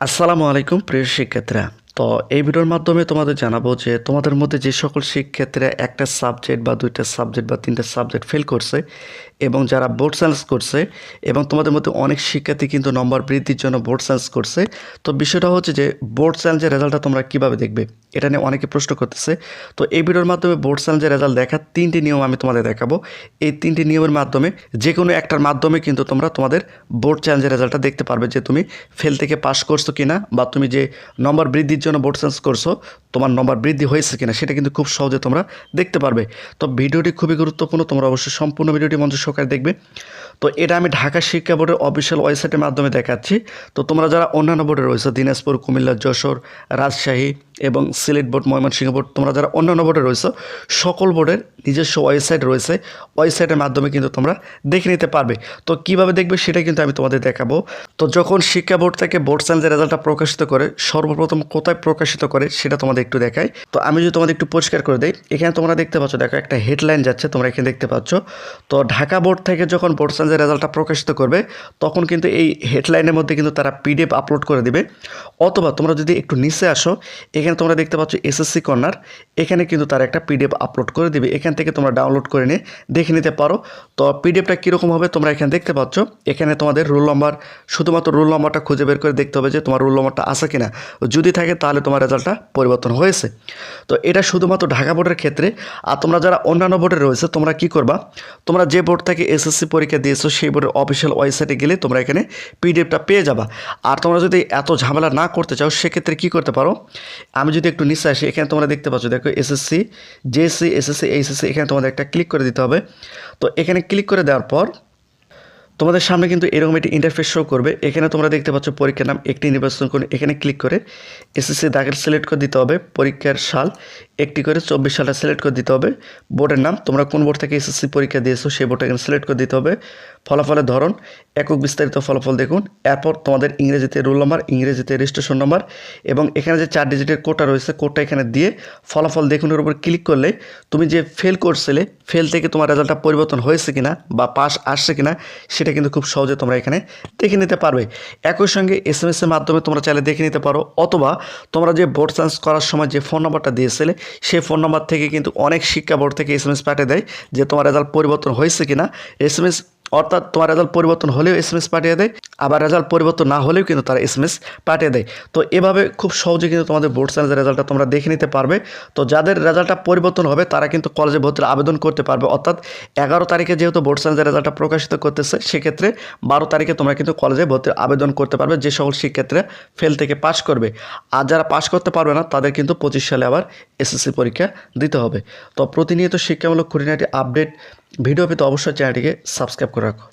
আসসালামু আলাইকুম প্রিয় শিক্ষার্থীরা। তো এই ভিডিওর মাধ্যমে তোমাদের জানাবো যে তোমাদের মধ্যে যে সকল শিক্ষার্থীরা একটা সাবজেক্ট বা দুইটা সাবজেক্ট বা তিনটা সাবজেক্ট ফেল করছে এবং যারা বোর্ড সায়েন্স করছে এবং তোমাদের মধ্যে অনেক শিক্ষার্থী কিন্তু নম্বর বৃদ্ধির জন্য বোর্ড সায়েন্স করছে। তো বিষয়টা হচ্ছে যে বোর্ড সায়েন্সের রেজাল্টটা তোমরা কীভাবে দেখবে, এটা নিয়ে অনেকে প্রশ্ন করতেছে। তো এই ভিডিওর মাধ্যমে বোর্ড সায়েন্সের রেজাল্ট দেখার তিনটি নিয়ম আমি তোমাদের দেখাবো। এই তিনটি নিয়মের মাধ্যমে যে কোনো একটার মাধ্যমে কিন্তু তোমরা তোমাদের বোর্ড সায়েন্সের রেজাল্টটা দেখতে পারবে যে তুমি ফেল থেকে পাস করছো কিনা, বা তুমি যে নম্বর বৃদ্ধির জন্য বোর্ড সায়েন্স করছো তোমার নম্বর বৃদ্ধি হয়েছে কিনা সেটা কিন্তু খুব সহজে তোমরা দেখতে পারবে। তো ভিডিওটি খুবই গুরুত্বপূর্ণ, তোমরা অবশ্যই সম্পূর্ণ ভিডিওটি মনোযোগ সহকারে দেখবে। তো এটা আমি ঢাকা শিক্ষা বোর্ডের অফিসিয়াল ওয়েবসাইটের মাধ্যমে দেখাচ্ছি। তো তোমরা যারা অন্যান্য বোর্ডে রয়েছে, দিনাজপুর, কুমিল্লা, যশোর, রাজশাহী এবং সিলেট বোর্ড, ময়মনসিংহ বোর্ড, তোমরা যারা অন্যান্য বোর্ডে রয়েছে সকল বোর্ডের নিজস্ব ওয়েবসাইট রয়েছে, ওয়েবসাইটের মাধ্যমে কিন্তু তোমরা দেখে নিতে পারবে। তো কীভাবে দেখবে সেটা কিন্তু আমি তোমাদের দেখাবো। তো যখন শিক্ষা বোর্ড থেকে বোর্ড সায়েন্সের রেজাল্টটা প্রকাশিত করে সর্বপ্রথম কোথায় প্রকাশিত করে সেটা তোমাদের একটু দেখাই। তো আমি যদি তোমাদের একটু পরিষ্কার করে দিই, এখানে তোমরা দেখতে পাচ্ছ, দেখো একটা হেডলাইন যাচ্ছে, তোমরা এখানে দেখতে পাচ্ছ। তো ঢাকা বোর্ড থেকে যখন বোর্ড সায়েন্সের রেজাল্টটা প্রকাশিত করবে তখন কিন্তু এই হেডলাইনের মধ্যে কিন্তু তারা পিডিএফ আপলোড করে দিবে। অথবা তোমরা যদি একটু নিচে আসো, এখানে তোমরা দেখতে পাচ্ছ এসএসসি কর্নার, এখানে কিন্তু তারা একটা পিডিএফ আপলোড করে দিবে। এখান থেকে তোমরা ডাউনলোড করে নিয়ে দেখে নিতে পারো। তো পিডিএফটা কীরকম হবে তোমরা এখানে দেখতে পাচ্ছ। এখানে তোমাদের রোল নাম্বার, শুধুমাত্র রোল নাম্বারটা খুঁজে বের করে দেখতে হবে যে তোমার রোল নাম্বারটা আছে কিনা। যদি থাকে তাহলে তোমার রেজাল্টটা পরিবর্তন হয়েছে। তো এটা শুধুমাত্র ঢাকা বোর্ডের ক্ষেত্রে। আর তোমরা যারা অন্যান্য বোর্ডে রয়েছে তোমরা কি করবা, তোমরা যে বোর্ড থেকে এসএসসি পরীক্ষা দিয়েছো সেই বোর্ডের অফিসিয়াল ওয়েবসাইটে গেলে তোমরা এখানে পিডিএফটা পেয়ে যাবা। আর তোমরা যদি এত ঝামেলা না করতে চাও সেক্ষেত্রে কী করতে পারো, আমি যদি একটু নিচে আসি, এখানে তোমরা দেখতে পাচ্ছ, দেখো এসএসসি, জেএসসি, এসএসসি, এইচএসসি, এখানে তোমাদের একটা ক্লিক করে দিতে হবে। তো এখানে ক্লিক করে দেওয়ার পর তোমাদের সামনে কিন্তু এরকম একটি ইন্টারফেস শো করবে। এখানে তোমরা দেখতে পাচ্ছ পরীক্ষার নাম একটি নির্বাচন করে এখানে ক্লিক করে এসএসসি দাখিল সিলেক্ট করে দিতে হবে। পরীক্ষার সাল একটি করে 24 সালটা সিলেক্ট করে দিতে হবে। বোর্ডের নাম, তোমরা কোন বোর্ড থেকে এসএসসি পরীক্ষা দিয়েছো সেই বোর্ডটা এখানে সিলেক্ট করে দিতে হবে। ফলাফলের ধরন, একক বিস্তারিত ফলাফল দেখুন। এরপর তোমাদের ইংরেজিতে রোল নাম্বার, ইংরেজিতে রেজিস্ট্রেশন নাম্বার এবং এখানে যে 4 ডিজিটের কোডটা রয়েছে কোডটা এখানে দিয়ে ফলাফল দেখুনের উপর ক্লিক করলে তুমি যে ফেল করছিলে ফেল থেকে তোমার রেজাল্টটা পরিবর্তন হয়েছে কিনা বা পাস আসছে কিনা সেটা কিন্তু খুব সহজে তোমরা এখানে দেখে নিতে পারবে। একই সঙ্গে এসএমএসের মাধ্যমে তোমরা চাইলে দেখে নিতে পারো, অথবা তোমরা যে বোর্ড সায়েন্স করার সময় যে ফোন নাম্বারটা দিয়েছিলে সেই ফোন নাম্বার থেকে কিন্তু অনেক শিক্ষা বোর্ড থেকে এসএমএস পাঠিয়ে দেয় যে তোমার রেজাল্ট পরিবর্তন হয়েছে কিনা। এসএমএস অর্থাৎ তোমার রেজাল্ট পরিবর্তন হলেও এসএমএস পাঠিয়ে দেয়, আবার রেজাল্ট পরিবর্তন না হলেও কিন্তু তারা এসএমএস পাঠিয়ে দেয়। তো এভাবে খুব সহজে কিন্তু তোমাদের বোর্ড সায়েন্সের রেজাল্টটা তোমরা দেখে নিতে পারবে। তো যাদের রেজাল্টটা পরিবর্তন হবে তারা কিন্তু কলেজে ভর্তির আবেদন করতে পারবে। অর্থাৎ 11 তারিখে যেহেতু বোর্ড সায়েন্সের রেজাল্টটা প্রকাশিত করতেছে, সেক্ষেত্রে 12 তারিখে তোমরা কিন্তু কলেজে ভর্তির আবেদন করতে পারবে যে সকল শিক্ষার্থীরা ফেল থেকে পাস করবে। আর যারা পাস করতে পারবে না তাদের কিন্তু 25 সালে আবার এসএসসি পরীক্ষা দিতে হবে। তো প্রতিনিয়ত শিক্ষামূলক খুঁটিনাটি আপডেট ভিডিও পেতে অবশ্যই চ্যানেলটিকে সাবস্ক্রাইব করে রাখো।